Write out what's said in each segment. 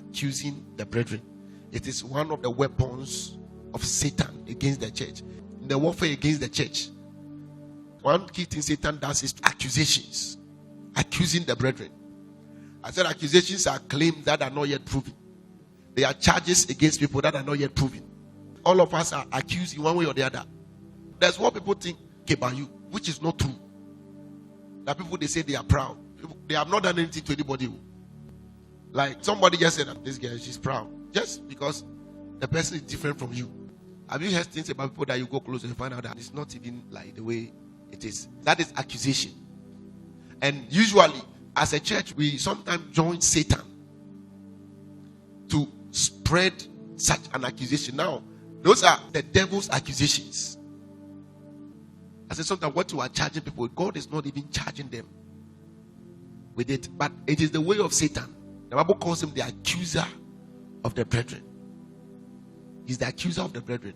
accusing the brethren. It is one of the weapons of Satan against the church. In the warfare against the church, one key thing Satan does is accusations, accusing the brethren. I said accusations are claims that are not yet proven. They are charges against people that are not yet proven. All of us are accused in one way or the other. That's what people think about you, which is not true. That people, they say they are proud. They have not done anything to anybody. Like somebody just said that this girl, she's proud. Just because the person is different from you. Have you heard things about people that you go close and find out that it's not even like the way it is? That is accusation. And usually, as a church, we sometimes join Satan to spread such an accusation. Now, those are the devil's accusations. I said sometimes what you are charging people, God is not even charging them with it. But it is the way of Satan. The Bible calls him the accuser of the brethren. He's the accuser of the brethren.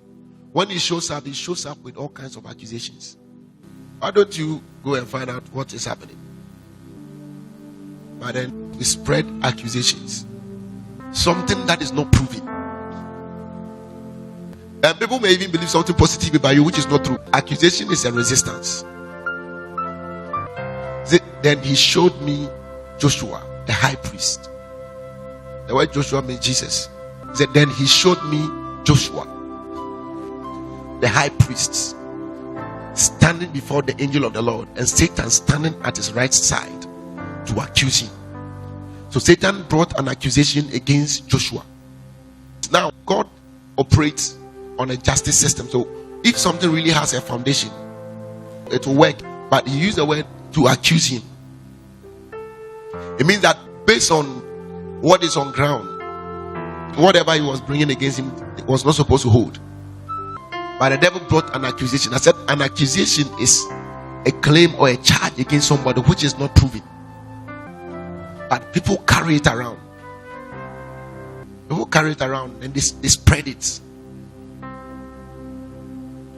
When he shows up with all kinds of accusations. Why don't you go and find out what is happening? But then we spread accusations. Something that is not proven. And people may even believe something positive about you, which is not true. Accusation is a resistance. Then he showed me Joshua, the high priest. The word Joshua means Jesus. He said, then he showed me Joshua, the high priest, standing before the angel of the Lord, and Satan standing at his right side to accuse him. So Satan brought an accusation against Joshua. Now God operates on a justice system. So if something really has a foundation, it will work. But he used the word to accuse him. It means that based on what is on ground, whatever he was bringing against him, it was not supposed to hold. But the devil brought an accusation. I said an accusation is a claim or a charge against somebody which is not proven. But people carry it around. People carry it around and they spread it.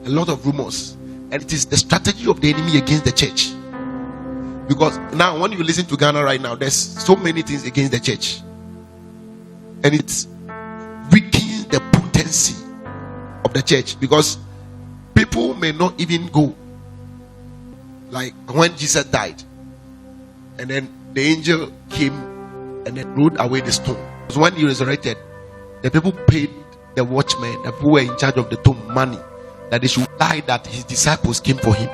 A lot of rumors. And it is the strategy of the enemy against the church. Because now when you listen to Ghana right now, there's so many things against the church. And it's weakening the potency of the church. Because people may not even go. Like when Jesus died. And then the angel came and then rolled away the stone. Because when he resurrected, the people paid the watchmen, the people who were in charge of the tomb, money, that they should lie that his disciples came for him.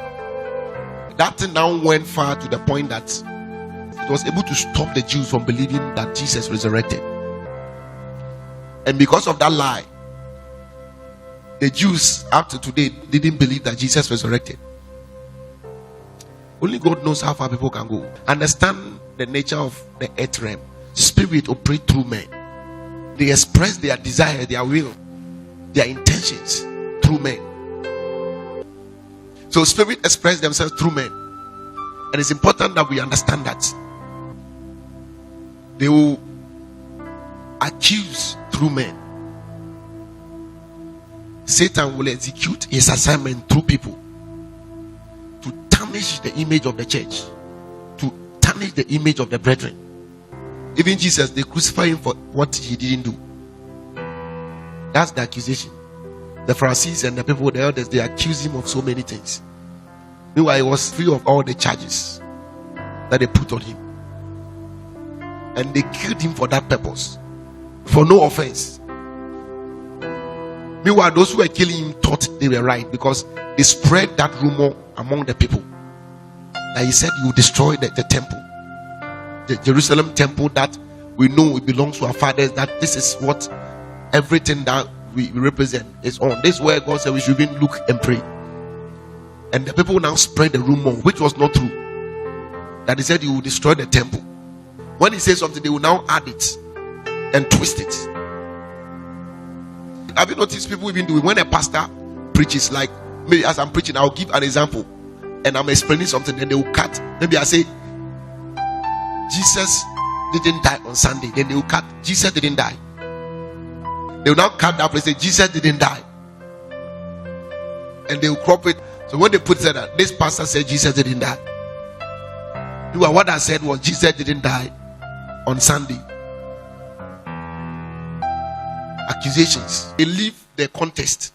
That thing now went far to the point that it was able to stop the Jews from believing that Jesus resurrected. And because of that lie, the Jews up to today didn't believe that Jesus resurrected. Only God knows how far people can go. Understand the nature of the earth realm. Spirit operate through men. They express their desire, their will, their intentions through men. So spirit express themselves through men. And it's important that we understand that. They will accuse through men. Satan will execute his assignment through people to tarnish the image of the church, to tarnish the image of the brethren. Even Jesus, they crucified him for what he didn't do. That's the accusation. The Pharisees and the people, the elders, they accused him of so many things. Meanwhile, he was free of all the charges that they put on him. And they killed him for that purpose, for no offense. Meanwhile, those who were killing him thought they were right, because they spread that rumor among the people that he said he would destroy the temple, the Jerusalem temple that we know it belongs to our fathers, that this is what everything that we represent is on. This is where God said we should even look and pray. And the people now spread the rumor, which was not true, that he said he would destroy the temple. When he says something, they will now add it and twist it. Have you noticed people even do it? When a pastor preaches, like maybe as I'm preaching, I'll give an example and I'm explaining something, and they will cut. Maybe I say Jesus didn't die on Sunday, then they will cut Jesus didn't die. They will now cut that place and say Jesus didn't die, and they will crop it. So when they put that, this pastor said Jesus didn't die. What I said was Jesus didn't die on Sunday. Accusations. They leave the contest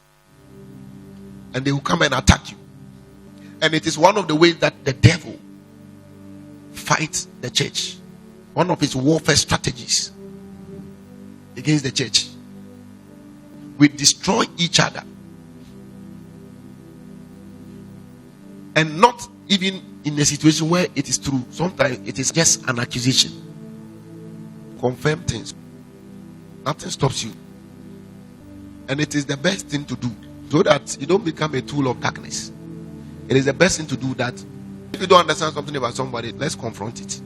and they will come and attack you. And it is one of the ways that the devil fights the church. One of his warfare strategies against the church. We destroy each other. And not even in a situation where it is true. Sometimes it is just an accusation. Confirm things. Nothing stops you. And it is the best thing to do, so that you don't become a tool of darkness. It is the best thing to do that. If you don't understand something about somebody, let's confront it.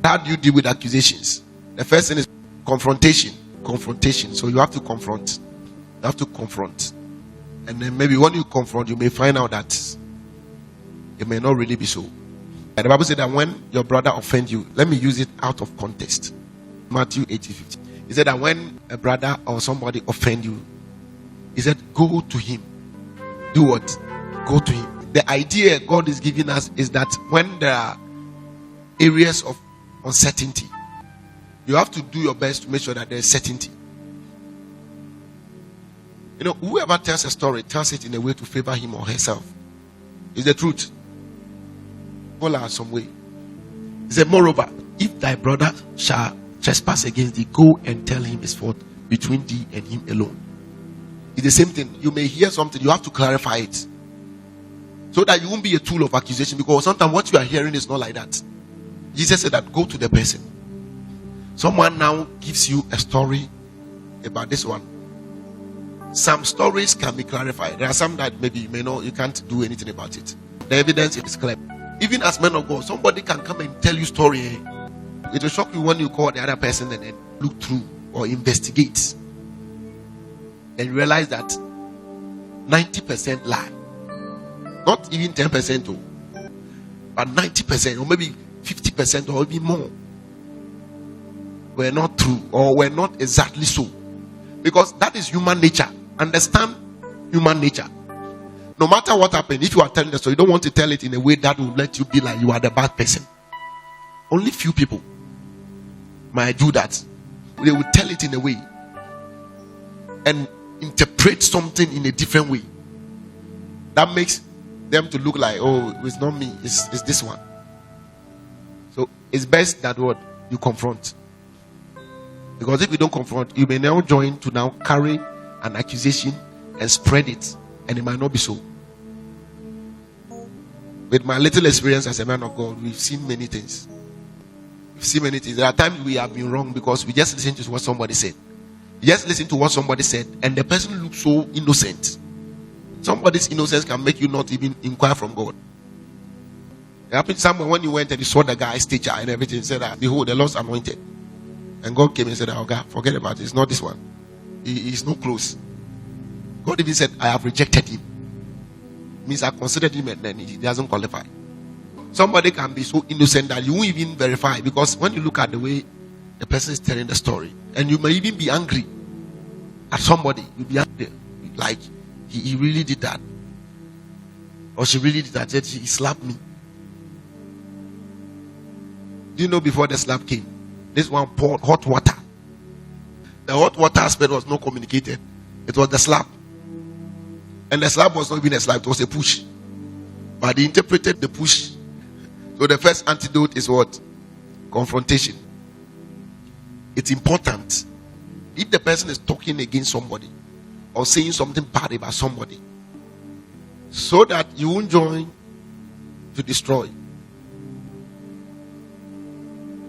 How do you deal with accusations? The first thing is confrontation. Confrontation. So you have to confront. You have to confront. And then maybe when you confront, you may find out that it may not really be so. And the Bible said that when your brother offends you, let me use it out of context. Matthew 18:50. He said that when a brother or somebody offend you, he said, go to him. Do what? Go to him. The idea God is giving us is that when there are areas of uncertainty, you have to do your best to make sure that there is certainty. You know, whoever tells a story tells it in a way to favor him or herself. It's the truth. All are some way. He said, moreover, if thy brother shall trespass against thee, go and tell him his fault between thee and him alone. It's the same thing. You may hear something, you have to clarify it, so that you won't be a tool of accusation, because sometimes what you are hearing is not like that. Jesus said that go to the person. Someone now gives you a story about this one. Some stories can be clarified. There are some that maybe you may know you can't do anything about it. The evidence is clear. Even as men of God, somebody can come and tell you story. It will shock you when you call the other person and then look through or investigate and realize that 90% lie. Not even 10%, but 90% or maybe 50% or even more were not true or were not exactly so. Because that is human nature. Understand human nature. No matter what happened, if you are telling the story, you don't want to tell it in a way that will let you be like you are the bad person. Only few people might do that. They will tell it in a way and interpret something in a different way that makes them to look like, oh, it's not me, it's this one. So it's best that what you confront. Because if you don't confront, you may now join to now carry an accusation and spread it, and it might not be so. With my little experience as a man of God, we've seen many things. There are times we have been wrong because we just listened to what somebody said. Just listen to what somebody said, and the person looks so innocent. Somebody's innocence can make you not even inquire from God. It happened somewhere when you went and you saw the guy's teacher and everything, said that, behold, the Lord's anointed. And God came and said, oh God, forget about it. It's not this one. He's not close. God even said, I have rejected him. Means I considered him and then he doesn't qualify. Somebody can be so innocent that you won't even verify, because when you look at the way the person is telling the story, and you may even be angry at somebody, you'll be angry, like he really did that, or she really did that, yet he slapped me. Do you know before the slap came, this one poured hot water? The hot water aspect was not communicated. It was the slap. And the slap was not even a slap, it was a push. But they interpreted the push. So the first antidote is what? Confrontation. It's important. If the person is talking against somebody or saying something bad about somebody, so that you won't join to destroy.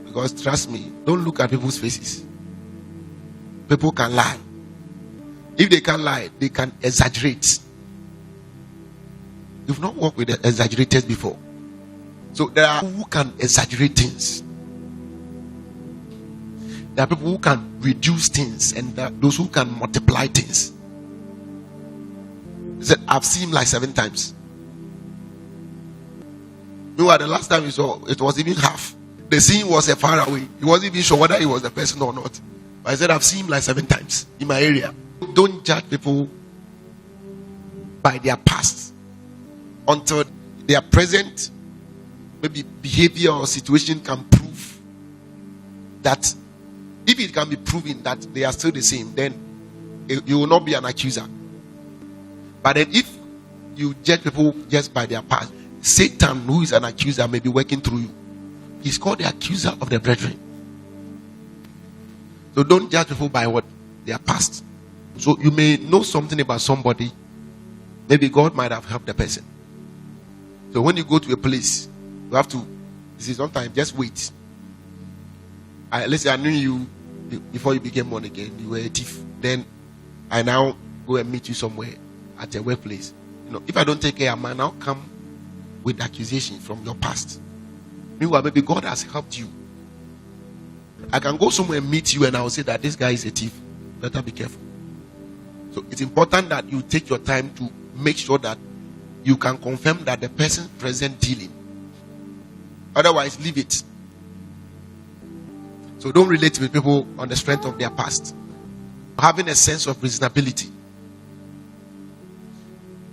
Because trust me, don't look at people's faces. People can lie. If they can lie, they can exaggerate. You've not worked with the exaggerators before. So there are people who can exaggerate things. There are people who can reduce things, and those who can multiply things. He said, I've seen him like 7 times. Meanwhile, the last time you saw, it was even half. The scene was far away. He wasn't even sure whether he was the person or not. But I said, I've seen him like 7 times in my area. Don't judge people by their past until their present maybe behavior or situation can prove that. If it can be proven that they are still the same, then you will not be an accuser. But then if you judge people just by their past, Satan, who is an accuser, may be working through you. He's called the accuser of the brethren. So don't judge people by what their past. So you may know something about somebody. Maybe God might have helped the person. So when you go to a place, you have to, sometimes just wait. Let's say I knew you before you became born again. You were a thief. Then I now go and meet you somewhere at a workplace. If I don't take care, I might now come with accusations from your past. Meanwhile, maybe God has helped you. I can go somewhere and meet you and I will say that this guy is a thief. Better be careful. So it's important that you take your time to make sure that you can confirm that the person present dealing. Otherwise, leave it. So don't relate with people on the strength of their past. Having a sense of reasonability.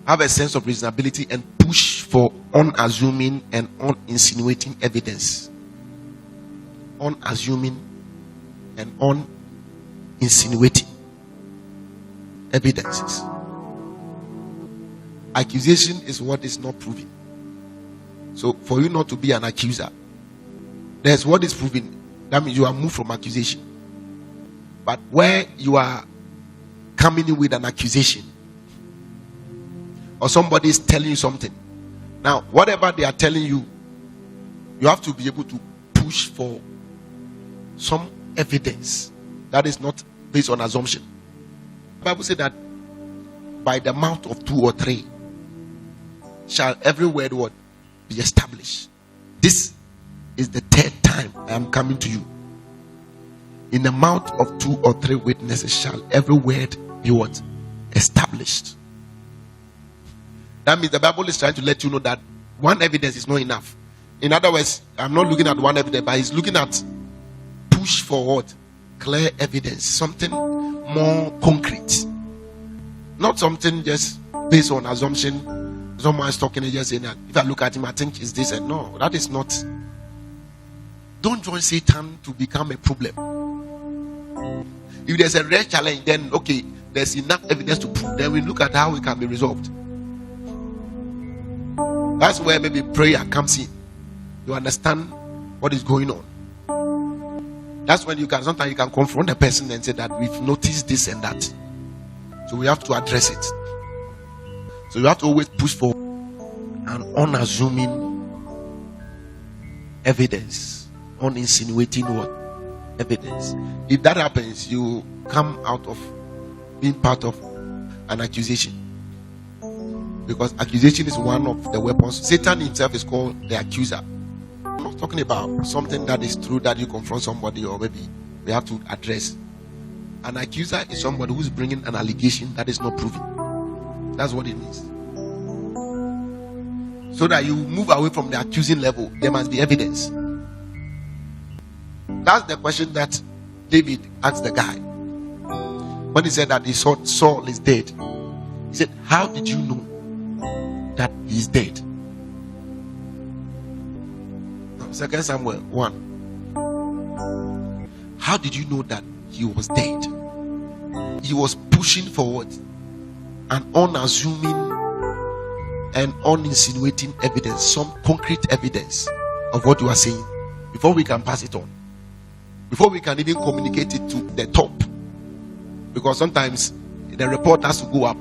Have a sense of reasonability and push for unassuming and uninsinuating evidence. Unassuming and uninsinuating evidences. Accusation is what is not proven. So for you not to be an accuser, there's what is proven. That means you are moved from accusation. But where you are coming in with an accusation, or somebody is telling you something, now whatever they are telling you, you have to be able to push for some evidence that is not based on assumption. The Bible says that by the mouth of 2 or 3 shall every word be established. This is the 3rd time I am coming to you. In the mouth of 2 or 3 witnesses shall every word be established. That means the Bible is trying to let you know that one evidence is not enough. In other words, I'm not looking at one evidence, but he's looking at push for clear evidence, something more concrete, not something just based on assumption. Someone is talking and just saying that if I look at him, I think it's this, and no, that is not. Don't join Satan to become a problem. If there's a real challenge, then okay, there's enough evidence to prove. Then we look at how it can be resolved. That's where maybe prayer comes in. You understand what is going on. That's when sometimes you can confront the person and say that we've noticed this and that. So we have to address it. So you have to always push for an unassuming evidence, uninsinuating evidence. If that happens, you come out of being part of an accusation. Because accusation is one of the weapons. Satan himself is called the accuser. I'm not talking about something that is true that you confront somebody or maybe we have to address. An accuser is somebody who's bringing an allegation that is not proven. That's what it means. So that you move away from the accusing level, there must be evidence. That's the question that David asked the guy. When he said that he saw Saul is dead, he said, how did you know that he is dead? 2 Samuel 1. How did you know that he was dead? He was pushing forward an unassuming and uninsinuating evidence, some concrete evidence of what you are saying before we can pass it on, before we can even communicate it to the top. Because sometimes the report has to go up.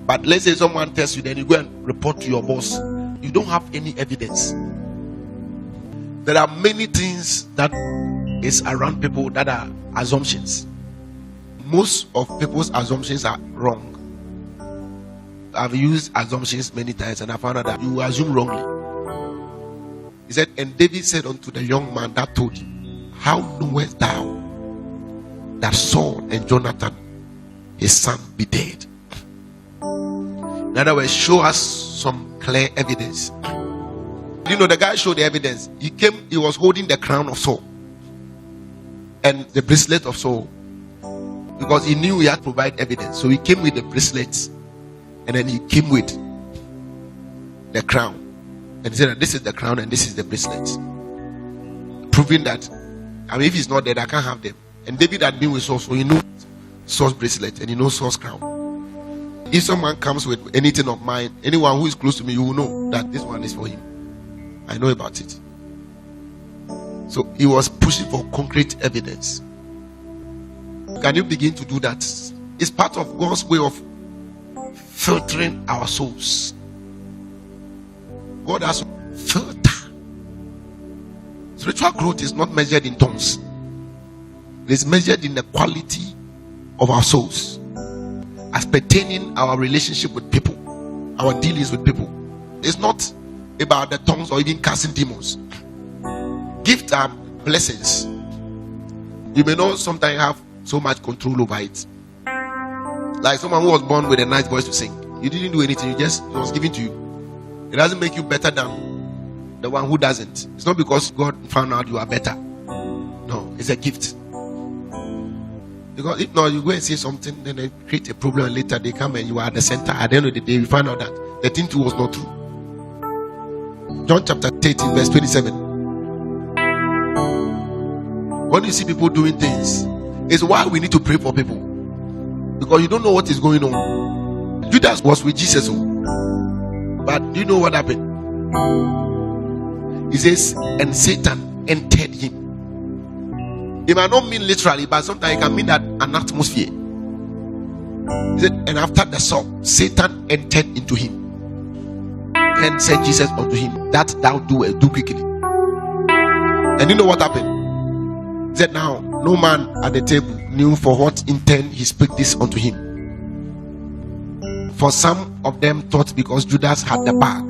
But let's say someone tells you, then you go and report to your boss. You don't have any evidence. There are many things that is around people that are assumptions. Most of people's assumptions are wrong. I've used assumptions many times and I found out that you assume wrongly. He said, and David said unto the young man that told him, how knowest thou that Saul and Jonathan his son be dead? In other words, show us some clear evidence. The guy showed the evidence. He was holding the crown of Saul and the bracelet of Saul, because he knew he had to provide evidence. So he came with the bracelets and then he came with the crown and he said that this is the crown and this is the bracelet, proving that if he's not dead, I can't have them. And David had been with Saul, so he knew Saul's bracelet and he knows Saul's crown. If someone comes with anything of mine, anyone who is close to me, you will know that this one is for him. I know about it. So he was pushing for concrete evidence. Can you begin to do that? It's part of God's way of filtering our souls. God has to filter. Spiritual growth is not measured in tons. It is measured in the quality of our souls, as pertaining our relationship with people, our dealings with people. It's not about the tongues or even casting demons. Gifts are blessings. You may not sometimes have so much control over it. Like someone who was born with a nice voice to sing. You didn't do anything, it was given to you. It doesn't make you better than the one who doesn't. It's not because God found out you are better. No, it's a gift. Because if not, you go and say something, then they create a problem, and later they come and you are at the center. At the end of the day, you find out that the thing too was not true. John chapter 13, verse 27. When you see people doing things, it's why we need to pray for people. Because you don't know what is going on. Judas was with Jesus. But do you know what happened? He says, and Satan entered him. It might not mean literally, but sometimes it can mean that an atmosphere. He said, and after the song, Satan entered into him. Then said Jesus unto him, that thou do quickly. And you know what happened? He said, now no man at the table knew for what intent he spake this unto him. For some of them thought because Judas had the bag,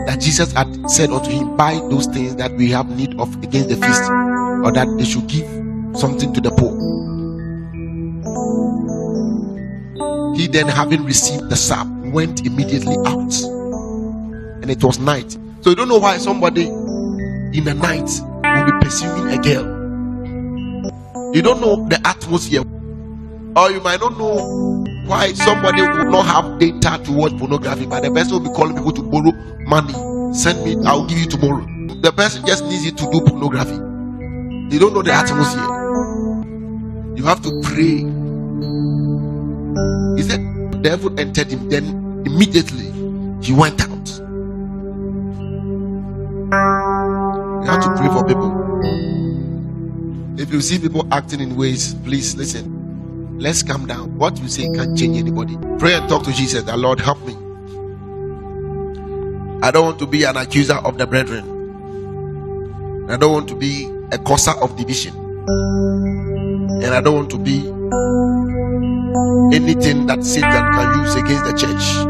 that Jesus had said unto him, buy those things that we have need of against the feast, or that they should give something to the poor. He then, having received the sap, went immediately out, and it was night. So you don't know why somebody in the night will be pursuing a girl. You don't know the atmosphere, or you might not know why somebody would not have data to watch pornography, but the person will be calling people to borrow money. Send me, I'll give you tomorrow. The person just needs you to do pornography. You don't know the atmosphere. You have to pray. He said the devil entered him, then immediately he went out. You have to pray for people. If you see people acting in ways, please listen. Let's calm down. What you say can't change anybody. Pray and talk to Jesus that, Lord, help me. I don't want to be an accuser of the brethren. I don't want to be a causer of division. And I don't want to be anything that Satan can use against the church.